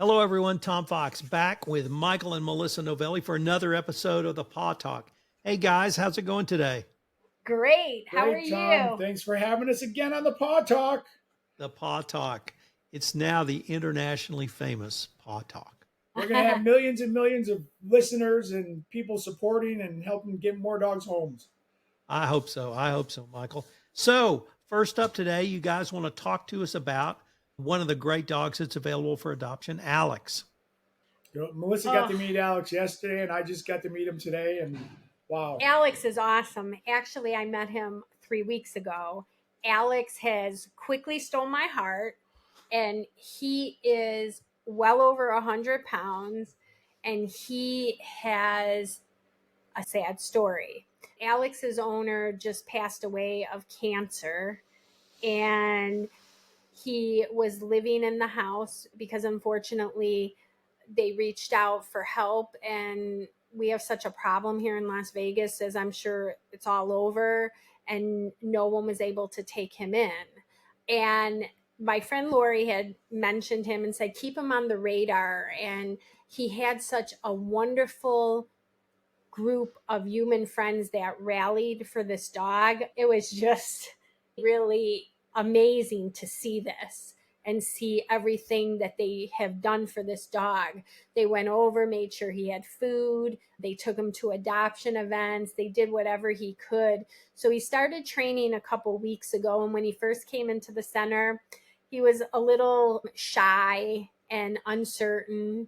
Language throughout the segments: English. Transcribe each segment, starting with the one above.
Hello, everyone. Tom Fox back with Michael and Melissa Novelli for another episode of the Paw Talk. Hey, guys, how's it going today? Great. How are Great, Tom. you? Thanks for having us again on the Paw Talk. The Paw Talk. It's now the internationally famous Paw Talk. We're going to have millions and millions of listeners and people supporting and helping get more dogs homes. I hope so. I hope so, Michael. So, first up today, you guys want to talk to us about one of the great dogs that's available for adoption, Alex. Melissa got to meet Alex yesterday, and I just got to meet him today. And wow. Alex is awesome. Actually, I met him 3 weeks ago. Alex has quickly stolen my heart, and he is well over 100 pounds, and he has a sad story. Alex's owner just passed away of cancer, and he was living in the house because unfortunately they reached out for help, and we have such a problem here in Las Vegas, as I'm sure it's all over, and no one was able to take him in. And my friend Lori had mentioned him and said, keep him on the radar. And he had such a wonderful group of human friends that rallied for this dog. It was just really amazing to see this and see everything that they have done for this dog. They went over, made sure he had food. They took him to adoption events. They did whatever he could. So he started training a couple weeks ago. And when he first came into the center, he was a little shy and uncertain.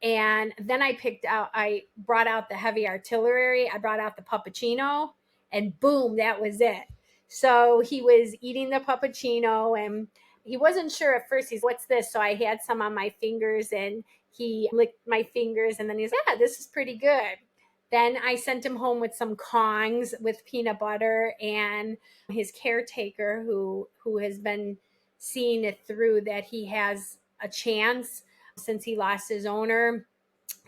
And then I brought out the heavy artillery. I brought out the puppuccino, and boom, that was it. So he was eating the puppuccino, and he wasn't sure at first. He's, what's this? So I had some on my fingers, and he licked my fingers, and then he's, yeah, this is pretty good. Then I sent him home with some Kongs with peanut butter, and his caretaker, who has been seeing it through that he has a chance since he lost his owner,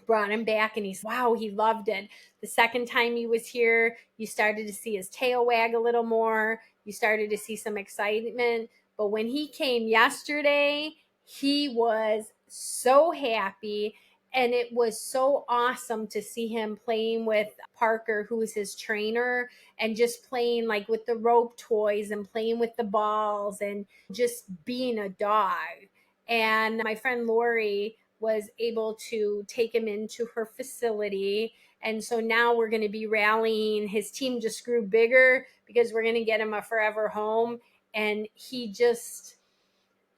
brought him back, and he loved it. The second time he was here, you started to see his tail wag a little more. You started to see some excitement. But when he came yesterday, he was so happy. And it was so awesome to see him playing with Parker, who is his trainer, and just playing like with the rope toys and playing with the balls and just being a dog. And my friend Lori was able to take him into her facility. And so now we're going to be rallying. His team just grew bigger because we're going to get him a forever home. And it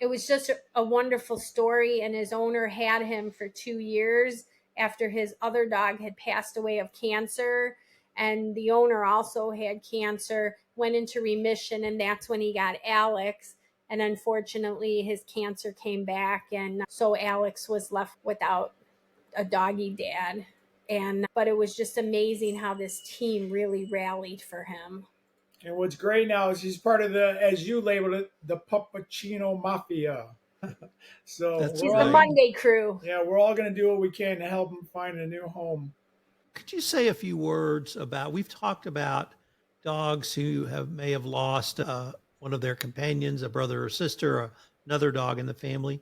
was just a wonderful story. And his owner had him for 2 years after his other dog had passed away of cancer. And the owner also had cancer, went into remission, and that's when he got Alex. And unfortunately, his cancer came back. And so Alex was left without a doggy dad. But it was just amazing how this team really rallied for him. And what's great now is he's part of the, as you labeled it, the Puppuccino Mafia. So he's the Monday crew. Yeah, we're all going to do what we can to help him find a new home. Could you say a few words about, we've talked about dogs who may have lost one of their companions, a brother or sister, or another dog in the family.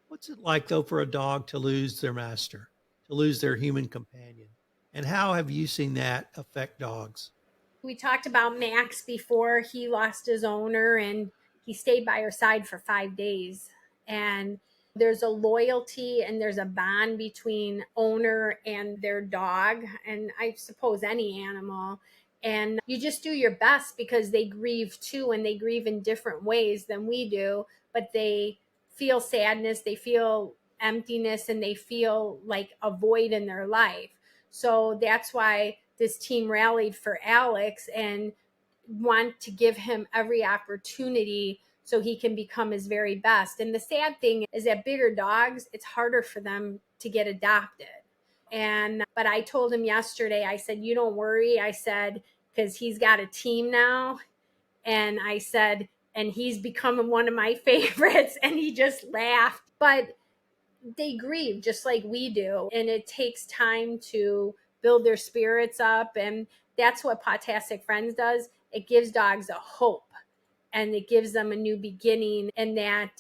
What's it like, though, for a dog to lose their master, to lose their human companion? And how have you seen that affect dogs? We talked about Max before. He lost his owner, and he stayed by her side for 5 days. And there's a loyalty and there's a bond between owner and their dog, and I suppose any animal. And you just do your best because they grieve too, and they grieve in different ways than we do, but they feel sadness, they feel emptiness, and they feel like a void in their life. So that's why this team rallied for Alex and want to give him every opportunity so he can become his very best. And the sad thing is that bigger dogs, it's harder for them to get adopted. But I told him yesterday, I said, you don't worry. I said, because he's got a team now. And I said, and he's becoming one of my favorites. And he just laughed. But they grieve just like we do. And it takes time to build their spirits up. And that's what Pawtastic Friends does. It gives dogs a hope. and it gives them a new beginning and that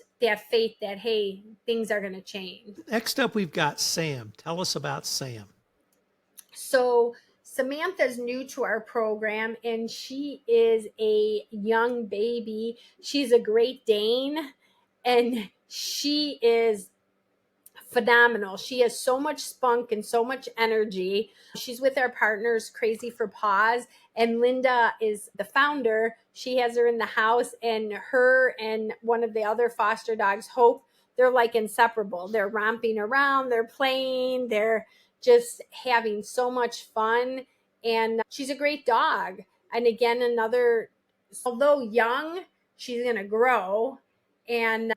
faith that, hey, things are going to change. Next up, we've got Sam. Tell us about Sam. So Samantha's new to our program and she is a young baby. She's a Great Dane and she is phenomenal. She has so much spunk and so much energy. She's with our partners, Crazy for Paws, and Linda is the founder. She has her in the house, and her and one of the other foster dogs, Hope, they're like inseparable. They're romping around, they're playing, they're just having so much fun. And she's a great dog. And again, although young, she's going to grow. And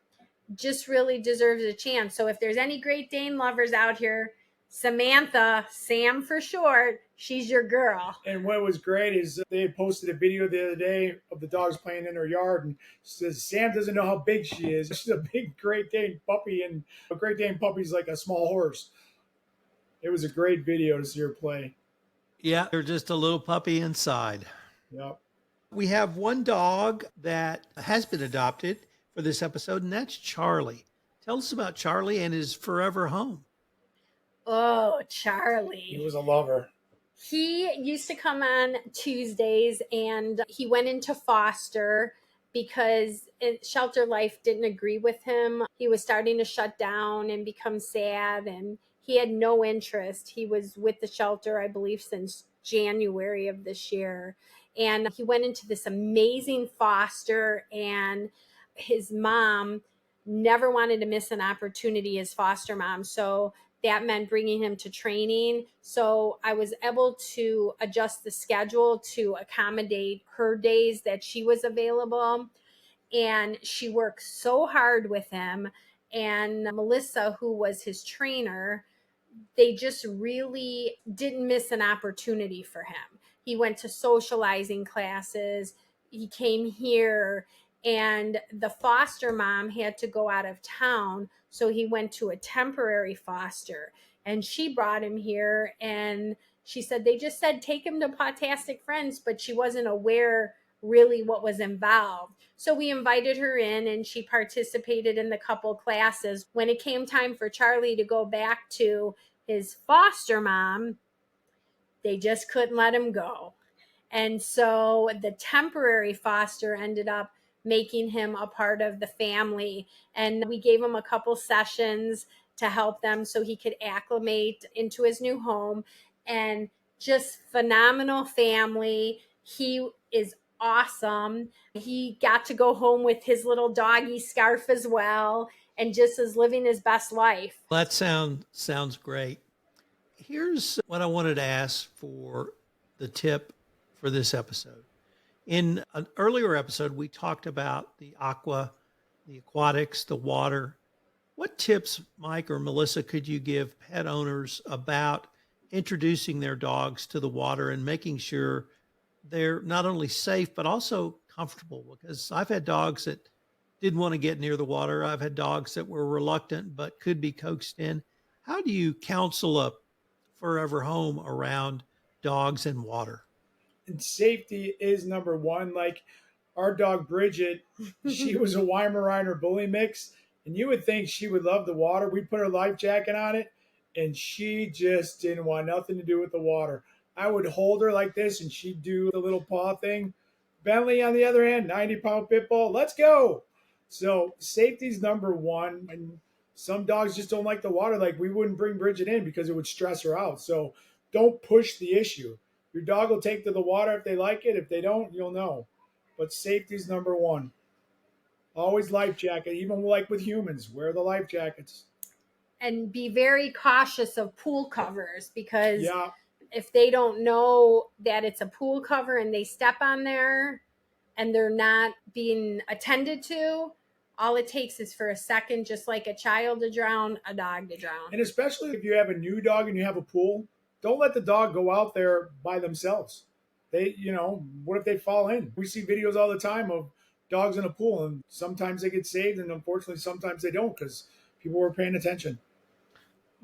just really deserves a chance. So if there's any Great Dane lovers out here, Samantha, Sam for short, she's your girl. And what was great is they had posted a video the other day of the dogs playing in her yard, and says Sam doesn't know how big she is. She's a big Great Dane puppy, and a Great Dane puppy's like a small horse. It was a great video to see her play. Yeah, they're just a little puppy inside. Yep. We have one dog that has been adopted for this episode, and that's Charley. Tell us about Charley and his forever home. Oh, Charley. He was a lover. He used to come on Tuesdays and he went into foster because shelter life didn't agree with him. He was starting to shut down and become sad, and he had no interest. He was with the shelter, I believe, since January of this year. And he went into this amazing foster, and his mom never wanted to miss an opportunity as foster mom. So that meant bringing him to training. So I was able to adjust the schedule to accommodate her days that she was available. And she worked so hard with him. And Melissa, who was his trainer, they just really didn't miss an opportunity for him. He went to socializing classes. He came here, and the foster mom had to go out of town. So he went to a temporary foster, and she brought him here. And she said, they just said, take him to Pawtastic Friends, but she wasn't aware really what was involved. So we invited her in, and she participated in the couple classes. When it came time for Charley to go back to his foster mom, they just couldn't let him go. And so the temporary foster ended up making him a part of the family. And we gave him a couple sessions to help them so he could acclimate into his new home. And just phenomenal family. He is awesome. He got to go home with his little doggy scarf as well, and just is living his best life. That sounds great. Here's what I wanted to ask for the tip for this episode. In an earlier episode, we talked about the aquatics, the water. What tips, Mike or Melissa, could you give pet owners about introducing their dogs to the water and making sure they're not only safe, but also comfortable? Because I've had dogs that didn't want to get near the water. I've had dogs that were reluctant, but could be coaxed in. How do you counsel a forever home around dogs and water? And safety is number one. Like our dog Bridget, she was a Weimaraner bully mix, and you would think she would love the water. We put her life jacket on it, and she just didn't want nothing to do with the water. I would hold her like this, and she'd do the little paw thing. Bentley, on the other hand, 90-pound pit bull, let's go. So safety's number one. And some dogs just don't like the water. Like we wouldn't bring Bridget in because it would stress her out. So don't push the issue. Your dog will take to the water if they like it. If they don't, you'll know. But safety's number one. Always life jacket, even like with humans, wear the life jackets. And be very cautious of pool covers, because Yeah. if they don't know that it's a pool cover and they step on there and they're not being attended to, all it takes is for a second, just like a child to drown, a dog to drown. And especially if you have a new dog and you have a pool, don't let the dog go out there by themselves. What if they fall in? We see videos all the time of dogs in a pool, and sometimes they get saved, and unfortunately sometimes they don't because people were paying attention.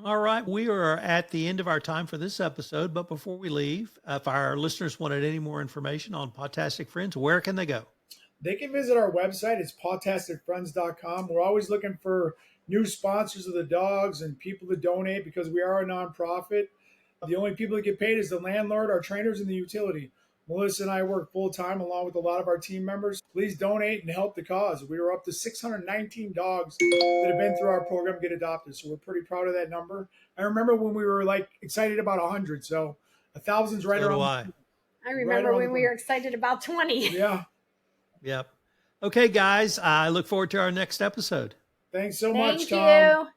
All right, we are at the end of our time for this episode, but before we leave, if our listeners wanted any more information on Pawtastic Friends, where can they go? They can visit our website. It's pawtasticfriends.com. We're always looking for new sponsors of the dogs and people to donate because we are a nonprofit. The only people that get paid is the landlord, our trainers, and the utility. Melissa and I work full time along with a lot of our team members. Please donate and help the cause. We are up to 619 dogs that have been through our program get adopted. So we're pretty proud of that number. I remember when we were like excited about 100. So 1,000's right So do around. I. I remember around when the we corner. were excited about 20. Yeah. Yep. Okay, guys. I look forward to our next episode. Thanks so Thank much, Tom. you.